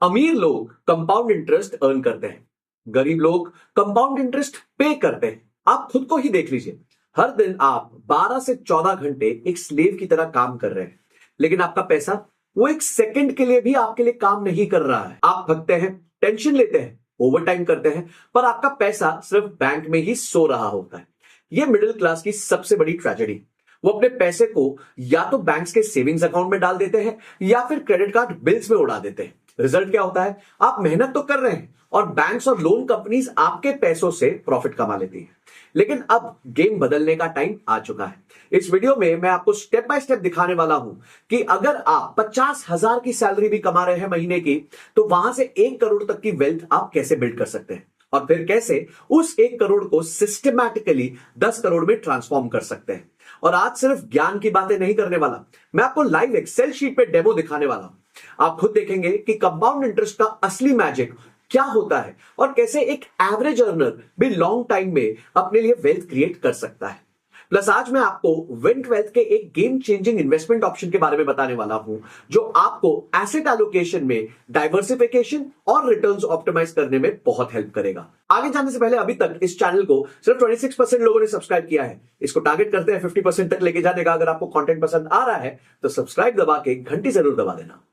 अमीर लोग compound interest earn करते हैं, गरीब लोग कंपाउंड इंटरेस्ट पे करते हैं। आप खुद को ही देख लीजिए, हर दिन आप 12 से 14 घंटे एक स्लेव की तरह काम कर रहे हैं, लेकिन आपका पैसा वो एक सेकंड के लिए भी आपके लिए काम नहीं कर रहा है। आप थकते हैं, टेंशन लेते हैं, ओवर टाइम करते हैं, पर आपका पैसा सिर्फ बैंक में ही सो रहा होता है। यह मिडिल क्लास की सबसे बड़ी ट्रेजेडी। वो अपने पैसे को या तो बैंक्स के सेविंग्स अकाउंट में डाल देते हैं या फिर क्रेडिट कार्ड बिल्स में उड़ा देते हैं। रिजल्ट क्या होता है? आप मेहनत तो कर रहे हैं और बैंक्स और लोन कंपनीज आपके पैसों से प्रॉफिट कमा लेती है। लेकिन अब गेम बदलने का टाइम आ चुका है। इस वीडियो में मैं आपको स्टेप बाय स्टेप दिखाने वाला हूं कि अगर आप 50,000 की सैलरी भी कमा रहे हैं महीने की, तो वहां से 1 करोड़ तक की वेल्थ आप कैसे बिल्ड कर सकते हैं और फिर कैसे उस 1 करोड़ को सिस्टमैटिकली 10 करोड़ में ट्रांसफॉर्म कर सकते हैं। और आज सिर्फ ज्ञान की बातें नहीं करने वाला, मैं आपको लाइव एक्सेल शीट पे डेमो दिखाने वाला हूं। आप खुद देखेंगे कि कंपाउंड इंटरेस्ट का असली मैजिक क्या होता है और कैसे एक एवरेज अर्नर भी लॉन्ग टाइम में अपने लिए वेल्थ क्रिएट कर सकता है। प्लस आज मैं आपको विंट वेल्थ के एक गेम चेंजिंग इन्वेस्टमेंट ऑप्शन के बारे में बताने वाला हूं, जो आपको एसेट एलोकेशन में डाइवर्सिफिकेशन और रिटर्न्स ऑप्टिमाइज करने में बहुत हेल्प करेगा। आगे जाने से पहले अभी तक इस चैनल को सिर्फ 26% लोगों ने सब्सक्राइब किया है। इसको टारगेट करते हैं 50% तक लेके जाने का। अगर आपको कंटेंट पसंद आ रहा है तो सब्सक्राइब दबा के घंटी जरूर दबा देना।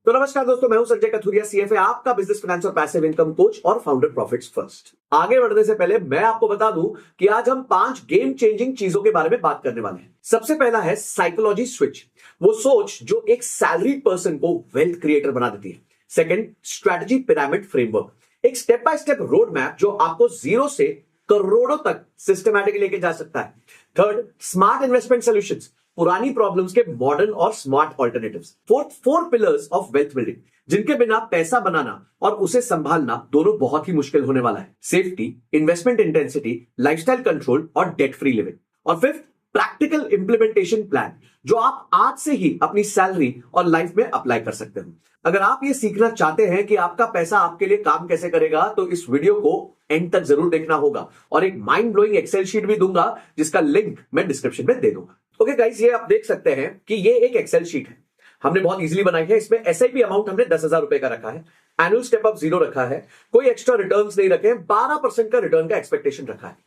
तो नमस्कार दोस्तों, मैं हूं संजय कथुरिया, सीएफए, आपका बिजनेस फाइनेंस और पैसिव इनकम कोच और फाउंडर प्रॉफिट्स फर्स्ट। आगे बढ़ने से पहले मैं आपको बता दूं कि आज हम 5 गेम चेंजिंग चीजों के बारे में बात करने वाले हैं। सबसे पहला है साइकोलॉजी स्विच, वो सोच जो एक सैलरी पर्सन को वेल्थ क्रिएटर बना देती है। सेकंड, स्ट्रेटजी पिरामिड फ्रेमवर्क, एक step by step road map जो आपको जीरो से करोड़ों तक सिस्टमैटिकली लेके जा सकता है। थर्ड, स्मार्ट इन्वेस्टमेंट सॉल्यूशंस, पुरानी प्रॉब्लम्स के मॉडर्न और smart alternatives. Fourth, 4 pillars of wealth building, जिनके बिना पैसा बनाना और उसे संभालना दोनों बहुत ही मुश्किल होने वाला है। Safety, investment intensity, lifestyle control और डेट फ्री लिविंग। और फिफ्थ, प्रैक्टिकल इंप्लीमेंटेशन प्लान, जो आप आज से ही अपनी सैलरी और लाइफ में अप्लाई कर सकते हो। अगर आप ये सीखना चाहते हैं कि आपका पैसा आपके लिए काम कैसे करेगा, तो इस वीडियो को एंड तक जरूर देखना होगा और एक माइंड ब्लोइंग एक्सेल शीट भी दूंगा, जिसका लिंक मैं डिस्क्रिप्शन में दे दूंगा। ओके गाइस, ये आप देख सकते हैं कि ये एक एक्सेल शीट है, हमने बहुत इजीली बनाई है। इसमें एसआईपी अमाउंट हमने 10,000 रुपए का रखा है, एनुअल स्टेप अप 0 रखा है, कोई एक्स्ट्रा रिटर्न्स नहीं रखे, 12% का रिटर्न का एक्सपेक्टेशन रखा है।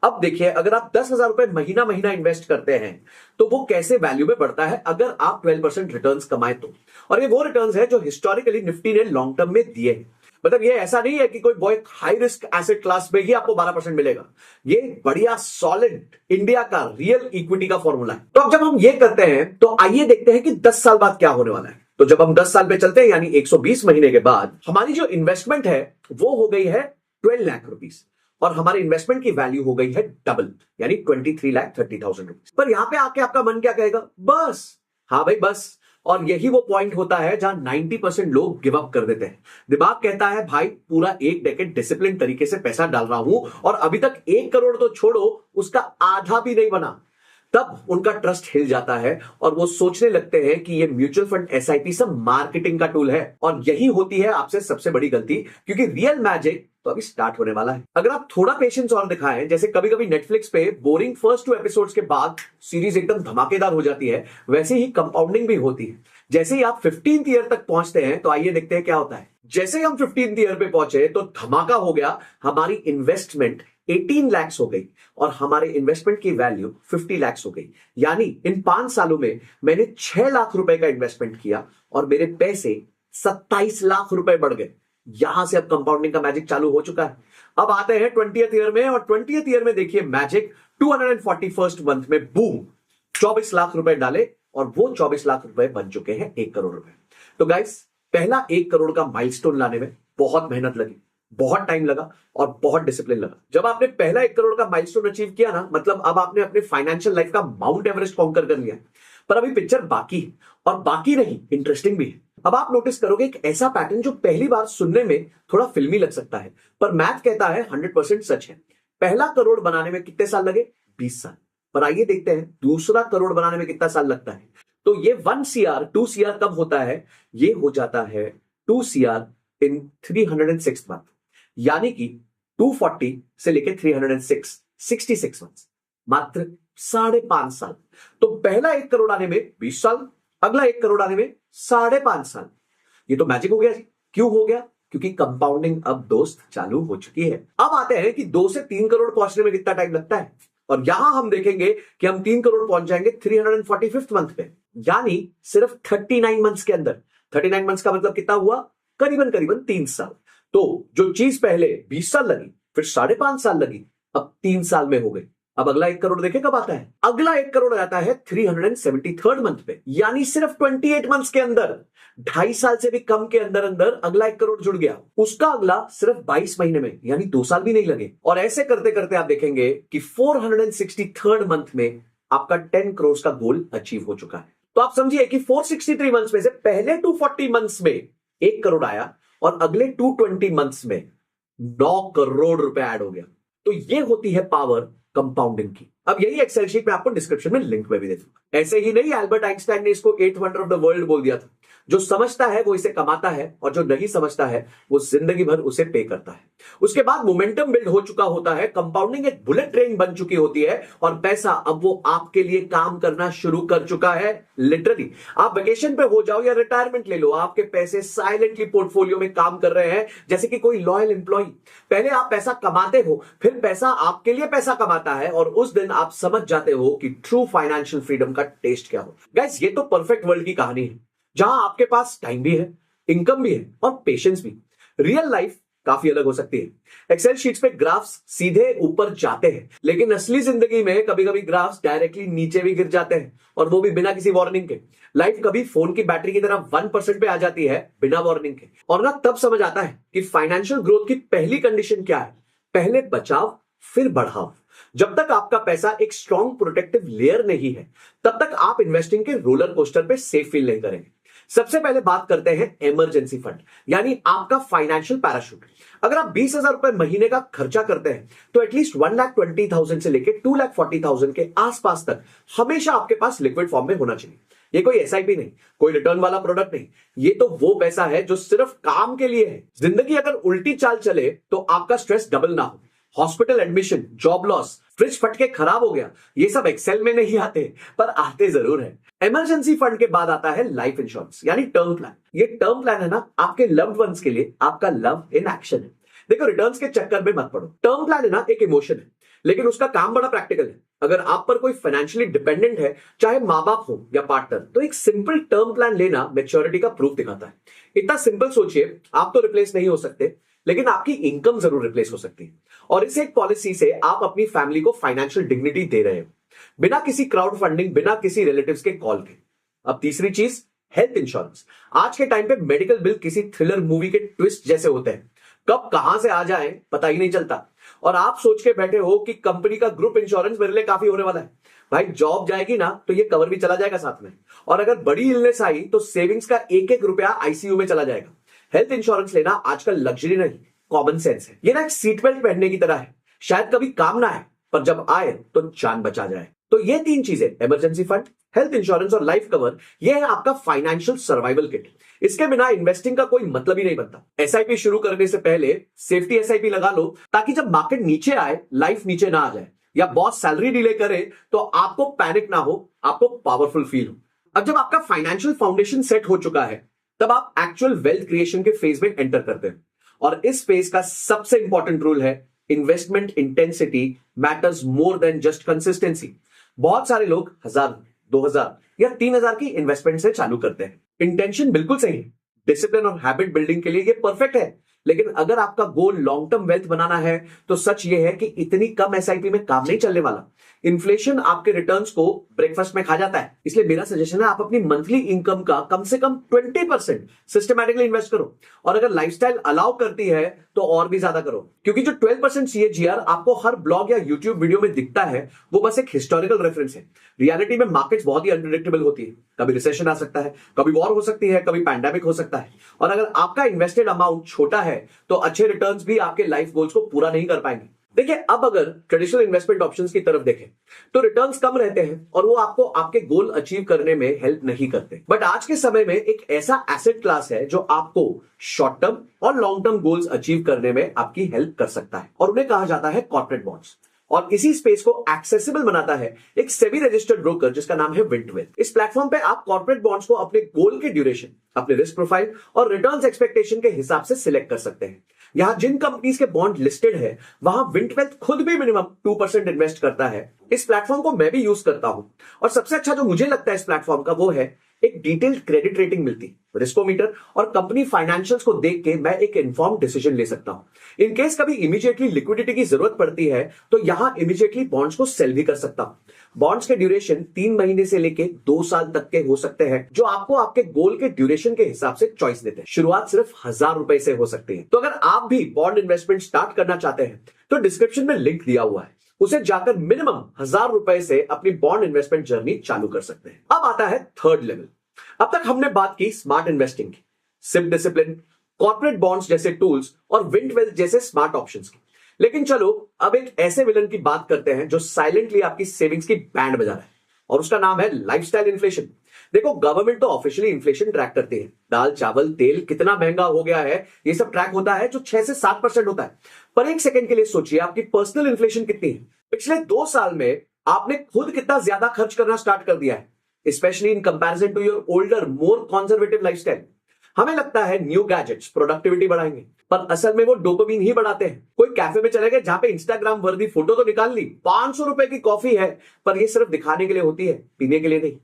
अब देखिए, अगर आप 10,000 रुपए महीना महीना इन्वेस्ट करते हैं तो वो कैसे वैल्यू में बढ़ता है अगर आप 12% रिटर्न्स कमाए तो। और ये वो रिटर्न्स है जो हिस्टोरिकली निफ्टी ने लॉन्ग टर्म में दिए हैं। मतलब ये ऐसा नहीं है कि कोई बहुत हाई रिस्क एसेट क्लास में ही आपको 12% मिलेगा। ये बढ़िया सॉलिड इंडिया का रियल इक्विटी का फॉर्मूला है। तो अब जब हम ये करते हैं तो आइए देखते हैं कि 10 साल बाद क्या होने वाला है। तो जब हम 10 साल पे चलते हैं, यानी 120 महीने के बाद, हमारी जो इन्वेस्टमेंट है वो हो गई है 12 लाख रुपीस और हमारे इन्वेस्टमेंट की वैल्यू हो गई है डबल, यानी 23,30,000 रुपीस। पर यहां पे आके आपका मन क्या कहेगा? बस। हाँ भाई, बस। और यही वो पॉइंट होता है जहां 90% लोग गिव अप कर देते हैं। दिमाग कहता है भाई, पूरा 1 डेकेड डिसिप्लिन तरीके से पैसा डाल रहा हूं और अभी तक 1 करोड़ तो छोड़ो, उसका आधा भी नहीं बना। तब उनका ट्रस्ट हिल जाता है और वो सोचने लगते हैं कि ये म्यूचुअल फंड, एसआईपी सब मार्केटिंग का टूल है। और यही होती है आपसे सबसे बड़ी गलती, क्योंकि रियल मैजिक तो अभी स्टार्ट होने वाला है। अगर आप थोड़ा पेशेंस और दिखाएं, जैसे कभी कभी नेटफ्लिक्स पे बोरिंग फर्स्ट 2 एपिसोड्स के बाद सीरीज एकदम धमाकेदार हो जाती है, वैसे ही कंपाउंडिंग भी होती है। जैसे ही आप 15th ईयर तक पहुंचते हैं तो आइए देखते हैं क्या होता है। जैसे ही हम 15th ईयर पे पहुंचे तो धमाका हो गया, हमारी इन्वेस्टमेंट 18 लाख हो गई और हमारे इन्वेस्टमेंट की वैल्यू 50 लाख हो गई। यानी इन 5 सालों में मैंने 6 लाख रुपए का इन्वेस्टमेंट किया और मेरे पैसे 27 लाख रुपए बढ़ गए। यहां से अब कंपाउंडिंग का मैजिक चालू हो चुका है। अब आते हैं 20th ईयर में, और 20th ईयर में देखिए मैजिक, 241st मंथ में बूम, 24 लाख रुपए डाले और वो 24 लाख रुपए बन चुके हैं 1 करोड़ रुपए। तो गाइस, पहला 1 करोड़ का माइलस्टोन लाने में बहुत मेहनत लगी, बहुत टाइम लगा और बहुत डिसिप्लिन लगा। जब आपने पहला 1 करोड़ का माइलस्टोन अचीव किया ना, मतलब अब आपने अपने फाइनेंशियल लाइफ का माउंट एवरेस्ट कॉन्कर कर लिया। पर अभी पिक्चर बाकी है, और बाकी नहीं, इंटरेस्टिंग भी है। अब आप नोटिस करोगे एक ऐसा पैटर्न जो पहली बार सुनने में थोड़ा फिल्मी लग सकता है, पर मैथ कहता है 100% सच है। पहला करोड़ बनाने में कितने साल लगे? 20 साल। पर आइए देखते हैं दूसरा करोड़ बनाने में कितना साल लगता है। तो ये 1 CR 2 CR कब होता है? ये हो जाता है 2 CR इन 306 मंथ, यानी कि 240 से लेकर 306, 66 मंथ, मात्र 5.5 साल। तो पहला 1 करोड़ आने में 20 साल, अगला 1 करोड़ आने में 5.5 साल। ये तो मैजिक हो गया जी। क्यों हो गया? क्योंकि कंपाउंडिंग अब दोस्त चालू हो चुकी है। अब आते हैं कि 2 से 3 करोड़ पहुंचने में कितना टाइम लगता है, और यहां हम देखेंगे कि हम 3 करोड़ पहुंच जाएंगे 345th मंथ पे, यानी सिर्फ 39 मंथ्स के अंदर। 39 मंथ्स का मतलब कितना हुआ? करीबन करीबन 3 साल। तो जो चीज पहले 20 साल लगी, फिर 5.5 साल लगी, अब 3 साल में हो गई। अब अगला 1 करोड़ देखे कब आता है? अगला 1 करोड़ आता है 373rd मंथ पे, यानी सिर्फ 28 मंथ्स के अंदर, 2.5 साल से भी कम के अंदर अंदर अगला 1 करोड़ जुड़ गया। उसका अगला सिर्फ 22 महीने में, यानी 2 साल भी नहीं लगे। और ऐसे करते करते आप देखेंगे कि 463rd मंथ में आपका 10 करोड़ का गोल अचीव हो चुका है। तो आप समझिए कि 463 मंथ्स में से पहले 240 मंथ्स में 1 करोड़ आया, और अगले 220 मंथ्स में 9 करोड़ रुपए ऐड हो गया। तो ये होती है पावर कंपाउंडिंग की। अब यही एक्सेल शीट मैं आपको डिस्क्रिप्शन में लिंक में भी दे दूंगा। ऐसे ही नहीं, एल्बर्ट आइंस्टाइन ने इसको 8th wonder of the world बोल दिया था। जो समझता है वो इसे कमाता है, और जो नहीं समझता है वो जिंदगी भर उसे पे करता है। उसके बाद मोमेंटम बिल्ड हो चुका होता है, कंपाउंडिंग एक बुलेट ट्रेन बन चुकी होती है, और पैसा अब वो आपके लिए काम करना शुरू कर चुका है। लिटरली आप वेकेशन पे हो जाओ या रिटायरमेंट ले लो, आपके पैसे साइलेंटली पोर्टफोलियो में काम कर रहे हैं, जैसे कि कोई लॉयल एम्प्लॉय। पहले आप पैसा कमाते हो, फिर पैसा आपके लिए पैसा कमाता है, और उस दिन आप समझ जाते हो कि ट्रू फाइनेंशियल फ्रीडम का टेस्ट क्या हो। गाइस, ये तो परफेक्ट वर्ल्ड की कहानी है, जहां आपके पास टाइम भी है, इनकम भी है, और पेशेंस भी। रियल लाइफ काफी अलग हो सकती है। एक्सेल शीट्स पे ग्राफ्स सीधे ऊपर जाते हैं, लेकिन असली जिंदगी में कभी कभी ग्राफ्स डायरेक्टली नीचे भी गिर जाते हैं, और वो भी बिना किसी वार्निंग के। लाइफ कभी फोन की बैटरी की तरह 1% पे आ जाती है बिना वार्निंग के। और ना तब समझ आता है कि फाइनेंशियल ग्रोथ की पहली कंडीशन क्या है। पहले बचाव, फिर बढ़ाओ। जब तक आपका पैसा एक स्ट्रॉन्ग प्रोटेक्टिव लेयर नहीं है, तब तक आप इन्वेस्टिंग के रोलर कोस्टर पे सेफ फील नहीं करेंगे। सबसे पहले बात करते हैं इमरजेंसी फंड, यानी आपका फाइनेंशियल पैराशूट। अगर आप 20,000 रुपए महीने का खर्चा करते हैं, तो एटलीस्ट 1,20,000 से लेकर 2,40,000 के आसपास तक हमेशा आपके पास लिक्विड फॉर्म में होना चाहिए। ये कोई एसआईपी नहीं, कोई रिटर्न वाला प्रोडक्ट नहीं, ये तो वो पैसा है जो सिर्फ काम के लिए है। जिंदगी अगर उल्टी चाल चले तो आपका स्ट्रेस डबल ना हो। Hospital admission, job loss, fridge फट के खराब हो गया, ये सब एक्सेल में नहीं आते, पर आते जरूर है। इमरजेंसी फंड के बाद आता है लाइफ इंश्योरेंस, यानी टर्म प्लान। ये टर्म प्लान है ना, आपके लव्ड वंस के लिए आपका लव इन एक्शन है। देखो, रिटर्न्स के चक्कर में मत पड़ो। टर्म प्लान है ना, एक इमोशन है, लेकिन उसका काम बड़ा प्रैक्टिकल है। अगर आप पर कोई फाइनेंशियली डिपेंडेंट है, चाहे माँ बाप हो या पार्टनर, तो एक सिंपल टर्म प्लान लेना मैच्योरिटी का प्रूफ दिखाता है। इतना सिंपल सोचिए, आप तो रिप्लेस नहीं हो सकते, लेकिन आपकी इनकम जरूर रिप्लेस हो सकती है। और इस एक पॉलिसी से आप अपनी फैमिली को फाइनेंशियल डिग्निटी दे रहे हो, बिना किसी क्राउड फंडिंग, बिना किसी रिलेटिव्स के कॉल के। अब तीसरी चीज, हेल्थ इंश्योरेंस। आज के टाइम पे मेडिकल बिल किसी थ्रिलर मूवी के ट्विस्ट जैसे होते हैं, कब कहां से आ जाए पता ही नहीं चलता। और आप सोच के बैठे हो कि कंपनी का ग्रुप इंश्योरेंस मेरे लिए काफी होने वाला है। भाई, जॉब जाएगी ना तो ये कवर भी चला जाएगा साथ में, और अगर बड़ी इलनेस आई तो सेविंग्स का एक एक रुपया आईसीयू में चला जाएगा। हेल्थ इंश्योरेंस लेना आजकल लग्जरी नहीं, कॉमन सेंस है। ये ना एक सीट बेल्ट पहनने की तरह है, शायद कभी काम ना आए, पर जब आए तो जान बचा जाए। तो ये 3 चीजें, इमरजेंसी फंड, हेल्थ इंश्योरेंस और लाइफ कवर, ये है आपका फाइनेंशियल सर्वाइवल किट। इसके बिना इन्वेस्टिंग का कोई मतलब ही नहीं बनता। एसआईपी शुरू करने से पहले सेफ्टी एसआईपी लगा लो, ताकि जब मार्केट नीचे आए, लाइफ नीचे ना आ जाए, या बॉस सैलरी डिले करे तो आपको पैनिक ना हो, आपको पावरफुल फील हो। अब जब आपका फाइनेंशियल फाउंडेशन सेट हो चुका है, तब आप एक्चुअल वेल्थ क्रिएशन के फेज में एंटर करते हैं। और इस फेज का सबसे इंपॉर्टेंट रूल है, investment intensity matters more than just consistency. बहुत सारे लोग 1,000, 2,000 या 3,000 की इन्वेस्टमेंट से चालू करते हैं। इंटेंशन बिल्कुल सही है, डिसिप्लिन और हैबिट बिल्डिंग के लिए ये परफेक्ट है, लेकिन अगर आपका गोल लॉन्ग टर्म वेल्थ बनाना है, तो सच ये है कि इतनी कम एसआईपी में काम नहीं चलने वाला। इन्फ्लेशन आपके रिटर्न्स को ब्रेकफास्ट में खा जाता है। इसलिए मेरा सजेशन है, आप अपनी मंथली इनकम का कम से कम 20% सिस्टमैटिकली इन्वेस्ट करो, और अगर लाइफस्टाइल अलाउ करती है तो और भी ज्यादा करो। क्योंकि जो 12% सीएजीआर आपको हर ब्लॉग या यूट्यूब वीडियो में दिखता है, वो बस एक हिस्टोरिकल रेफरेंस है। रियलिटी में मार्केट्स बहुत ही अनप्रेडिक्टेबल होती है। कभी रिसेशन आ सकता है, कभी वॉर हो सकती है, कभी पैंडेमिक हो सकता है। और अगर आपका इन्वेस्टेड अमाउंट छोटा है, तो अच्छे रिटर्न्स भी आपके लाइफ गोल्स को पूरा नहीं कर पाएंगे। देखिए, अब अगर ट्रेडिशनल इन्वेस्टमेंट ऑप्शंस की तरफ देखें, तो रिटर्न्स कम रहते हैं और वो आपको आपके गोल अचीव करने में हेल्प नहीं करते। बट आज के समय में एक ऐसा एसेट क्लास है जो आपको शॉर्ट टर्म और लॉन्ग टर्म गोल्स अचीव करने में आपकी हेल्प कर सकता है, और उन्हें कहा जाता है कॉर्पोरेट बॉन्ड्स। और इसी स्पेस को एक्सेसिबल बनाता है एक सेबी रजिस्टर्ड ब्रोकर जिसका नाम है विंटवेल्थ। इस प्लेटफॉर्म पे आप कॉर्पोरेट बॉन्ड्स को अपने गोल के ड्यूरेशन, अपने रिस्क प्रोफाइल और रिटर्न्स एक्सपेक्टेशन के हिसाब से सिलेक्ट कर सकते हैं। यहां जिन कंपनीज के बॉन्ड लिस्टेड है वहां विंटवेल्थ खुद भी मिनिमम 2% इन्वेस्ट करता है। इस प्लेटफॉर्म को मैं भी यूज करता हूं और सबसे अच्छा जो मुझे लगता है इस प्लेटफॉर्म का वो है एक डिटेल्ड क्रेडिट रेटिंग मिलती, रिस्कोमीटर और कंपनी फाइनेंशियल्स को देख के मैं एक इन्फॉर्म डिसीजन ले सकता हूं। इन केस कभी इमीडिएटली लिक्विडिटी की जरूरत पड़ती है तो यहां इमीडिएटली बॉन्ड्स को सेल भी कर सकता हूं। बॉन्ड्स के ड्यूरेशन 3 महीने से लेके 2 साल तक के हो सकते हैं, जो आपको आपके गोल के ड्यूरेशन के हिसाब से चॉइस देते हैं। शुरुआत सिर्फ 1000 रुपए से हो सकती है। तो अगर आप भी बॉन्ड इन्वेस्टमेंट स्टार्ट करना चाहते हैं तो डिस्क्रिप्शन में लिंक दिया हुआ है, उसे जाकर मिनिमम 1000 रुपए से अपनी बॉन्ड इन्वेस्टमेंट जर्नी चालू कर सकते हैं। अब आता है थर्ड लेवल। अब तक हमने बात की स्मार्ट इन्वेस्टिंग की, सिप डिसिप्लिन, कॉर्पोरेट बॉन्ड्स जैसे टूल्स और विंटवेल्थ जैसे स्मार्ट ऑप्शंस की। लेकिन चलो अब एक ऐसे विलन की बात करते हैं जो साइलेंटली आपकी सेविंग्स की बैंड बजा रहा है और उसका नाम है लाइफस्टाइल इन्फ्लेशन। देखो, गवर्नमेंट तो ऑफिशियली इन्फ्लेशन ट्रैक करती है, दाल चावल तेल कितना महंगा हो गया है ये सब ट्रैक होता है जो 6 से 7% होता है। पर एक सेकंड के लिए सोचिए आपकी पर्सनल इन्फ्लेशन कितनी है। पिछले 2 साल में आपने खुद कितना ज्यादा खर्च करना स्टार्ट कर दिया है, specially in comparison to your older more conservative lifestyle. हमें लगता है न्यू गैजेट्स प्रोडक्टिविटी बढ़ाएंगे, पर असल में वो डोपामिन ही बढ़ाते हैं। कोई कैफे में चले गए जहां पे इंस्टाग्राम वर्दी फोटो तो निकाल ली, 500 रुपए की कॉफी है, पर ये सिर्फ दिखाने के लिए होती है, पीने के लिए नहीं।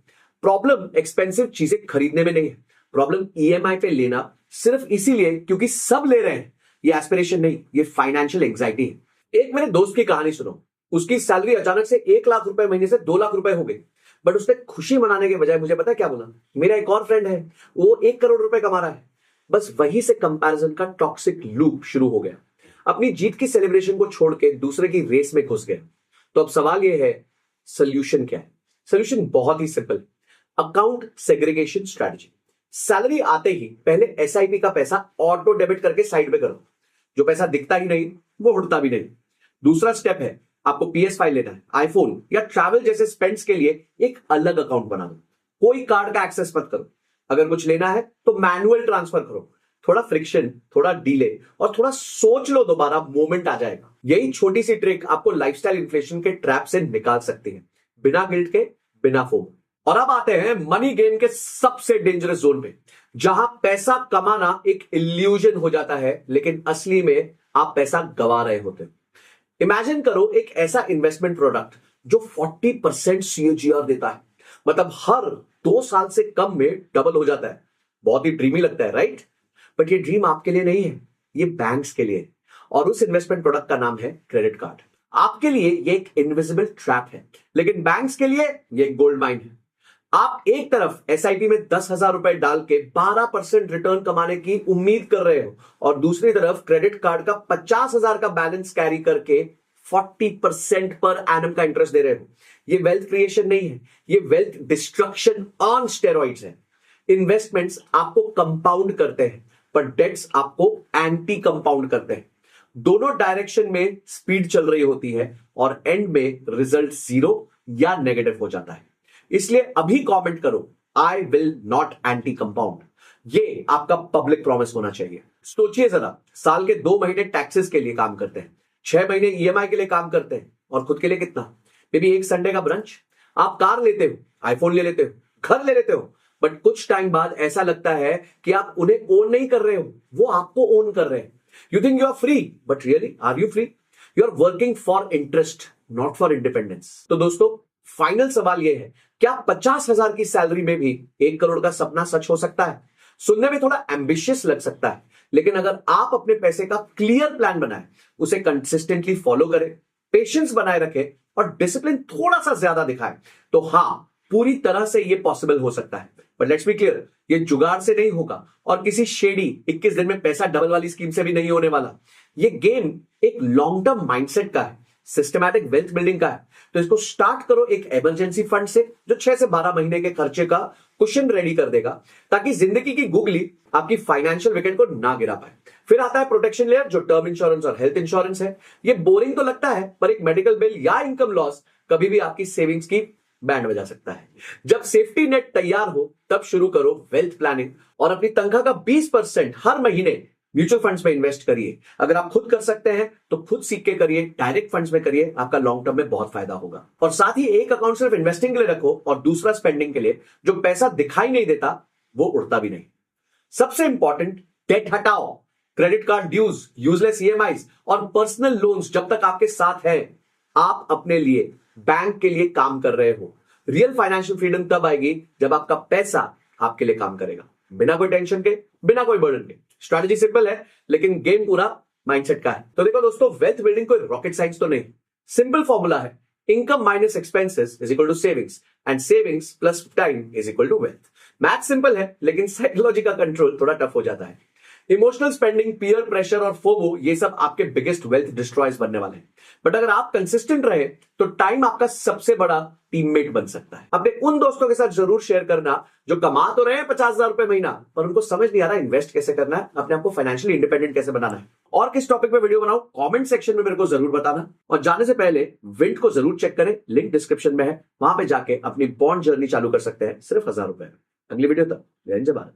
प्रॉब्लम एक्सपेंसिव चीजें खरीदने में नहीं है, प्रॉब्लम ईएमआई पे लेना सिर्फ इसीलिए क्योंकि सब ले रहे हैं। ये एस्पिरेशन नहीं, ये फाइनेंशियल एंग्जाइटी है। एक मेरे दोस्त की कहानी सुनो। उसकी सैलरी अचानक से 1 लाख रुपए महीने से 2 लाख रुपए हो गई, बट उसने खुशी मनाने के बजाय मुझे पता क्या बोला, मेरा एक और फ्रेंड है वो 1 करोड़ रुपए कमा रहा है। बस वहीं से कंपैरिजन का टॉक्सिक लूप शुरू हो गया। अपनी जीत की सेलिब्रेशन को छोड़ के दूसरे की रेस में घुस गए। तो अब सवाल यह है, सोल्यूशन क्या है? सोल्यूशन बहुत ही simple, account segregation strategy. Salary आते ही पहले एसआईपी का पैसा ऑटो डेबिट करके साइड पे करो। जो पैसा दिखता ही नहीं वो उड़ता भी नहीं। दूसरा स्टेप है, आपको PS5 लेना है, आईफोन या ट्रैवल जैसे स्पेंड्स के लिए एक अलग अकाउंट बना दो। कोई कार्ड का एक्सेस मत करो। अगर कुछ लेना है तो मैनुअल ट्रांसफर करो। थोड़ा फ्रिक्शन, थोड़ा डिले और थोड़ा सोच लो, दोबारा मोमेंट आ जाएगा। यही छोटी सी ट्रिक आपको लाइफस्टाइल इन्फ्लेशन के ट्रैप से निकाल सकती है, बिना गिल्ट के, बिना फोमो। और अब आते हैं मनी गेम के सबसे डेंजरस जोन पे, जहां पैसा कमाना एक इल्यूजन हो जाता है लेकिन असली में आप पैसा गवा रहे होते हो। इमेजिन करो एक ऐसा इन्वेस्टमेंट प्रोडक्ट जो 40% CAGR देता है, मतलब हर 2 साल से कम में डबल हो जाता है। बहुत ही ड्रीमी लगता है, राइट? बट ये ड्रीम आपके लिए नहीं है, ये बैंक्स के लिए। और उस इन्वेस्टमेंट प्रोडक्ट का नाम है क्रेडिट कार्ड। आपके लिए ये एक इनविजिबल ट्रैप है, लेकिन बैंक्स के लिए ये एक गोल्ड माइन है। आप एक तरफ एसआईपी में 10,000 रुपए डाल के 12% रिटर्न कमाने की उम्मीद कर रहे हो और दूसरी तरफ क्रेडिट कार्ड का 50,000 का बैलेंस कैरी करके 40% पर एनम का इंटरेस्ट दे रहे हो। ये वेल्थ क्रिएशन नहीं है, ये वेल्थ डिस्ट्रक्शन ऑन स्टेरॉइड्स है। इन्वेस्टमेंट्स आपको कंपाउंड करते हैं, पर डेट्स आपको एंटी कंपाउंड करते हैं। दोनों डायरेक्शन में स्पीड चल रही होती है और एंड में रिजल्ट 0 या नेगेटिव हो जाता है। इसलिए अभी कमेंट करो, I will not anti compound. ये आपका पब्लिक प्रॉमिस होना चाहिए। सोचिए जरा, साल के 2 महीने टैक्सेस के लिए काम करते हैं, 6 महीने ईएमआई के लिए काम करते हैं और खुद के लिए कितना? मे बी एक संडे का ब्रंच। आप कार लेते हो, आईफोन ले लेते हो, घर ले लेते हो, बट कुछ टाइम बाद ऐसा लगता है कि आप उन्हें ओन नहीं कर रहे हो, वो आपको ओन कर रहे हैं। You think you are free, but really are you free? You are working for interest, not for independence. तो दोस्तों, फाइनल सवाल यह है, क्या 50,000 की सैलरी में भी 1 करोड़ का सपना सच हो सकता है? सुनने में थोड़ा एम्बिशियस लग सकता है, लेकिन अगर आप अपने पैसे का क्लियर प्लान बनाए, उसे कंसिस्टेंटली फॉलो करें, पेशेंस बनाए रखें और डिसिप्लिन थोड़ा सा ज्यादा दिखाएं, तो हां, पूरी तरह से यह पॉसिबल हो सकता है। बट लेट्स बी क्लियर, ये जुगाड़ से नहीं होगा और किसी शेडी 21 दिन में पैसा डबल वाली स्कीम से भी नहीं होने वाला। ये गेम एक लॉन्ग टर्म माइंडसेट का है, सिस्टमैटिक वेल्थ बिल्डिंग का है। तो इसको स्टार्ट करो एक इमरजेंसी फंड से जो 6 से 12 महीने के खर्चे का कुशन रेडी कर देगा, ताकि जिंदगी की गुगली आपकी फाइनेंशियल विकेट को ना गिरा पाए। फिर आता है प्रोटेक्शन लेयर, जो टर्म इंश्योरेंस और हेल्थ इंश्योरेंस है। ये बोरिंग तो लगता है, पर एक मेडिकल बिल या इनकम लॉस कभी भी आपकी सेविंग्स की बैंड बजा सकता है। जब सेफ्टी नेट तैयार हो, तब शुरू करो वेल्थ प्लानिंग और अपनी तनख्वाह का 20% हर महीने म्यूचुअल फंड्स में इन्वेस्ट करिए। अगर आप खुद कर सकते हैं तो खुद सीख के करिए, डायरेक्ट फंड्स में करिए, आपका लॉन्ग टर्म में बहुत फायदा होगा। और साथ ही एक अकाउंट सिर्फ इन्वेस्टिंग के लिए रखो और दूसरा स्पेंडिंग के लिए। जो पैसा दिखाई नहीं देता वो उड़ता भी नहीं। सबसे इंपॉर्टेंट, डेट हटाओ, credit card dues, useless EMIs और पर्सनल लोन्स जब तक आपके साथ है, आप अपने लिए, बैंक के लिए काम कर रहे हो। रियल फाइनेंशियल फ्रीडम तब आएगी जब आपका पैसा आपके लिए काम करेगा, बिना कोई टेंशन के, बिना कोई बर्डन के। स्ट्रैटेजी सिंपल है लेकिन गेम पूरा माइंडसेट का है। तो देखो दोस्तों, वेल्थ बिल्डिंग कोई रॉकेट साइंस तो नहीं, सिंपल फॉर्मूला है, income minus expenses is equal to savings and savings plus time is equal to wealth. Math simple है लेकिन साइकोलॉजी का कंट्रोल थोड़ा टफ हो जाता है। इमोशनल स्पेंडिंग, पीयर प्रेशर और फोमो, ये सब आपके बिगेस्ट वेल्थ डिस्ट्रॉयर्स बनने वाले हैं। बट अगर आप कंसिस्टेंट रहे तो टाइम आपका सबसे बड़ा टीममेट बन सकता है। अपने उन दोस्तों के साथ जरूर शेयर करना जो कमा तो रहे हैं 50,000 रुपए महीना, पर उनको समझ नहीं आ रहा इन्वेस्ट कैसे करना है, अपने आपको फाइनेंशियली इंडिपेंडेंट कैसे बनाना है। और किस टॉपिक पे वीडियो बनाओ, कमेंट सेक्शन में मेरे को जरूर बताना। और जाने से पहले विंट को जरूर चेक करें, लिंक डिस्क्रिप्शन में है, वहां पे जाके अपनी बॉन्ड जर्नी चालू कर सकते हैं सिर्फ 1000 रुपए में। अगली वीडियो तक जय हिंद, जय भारत।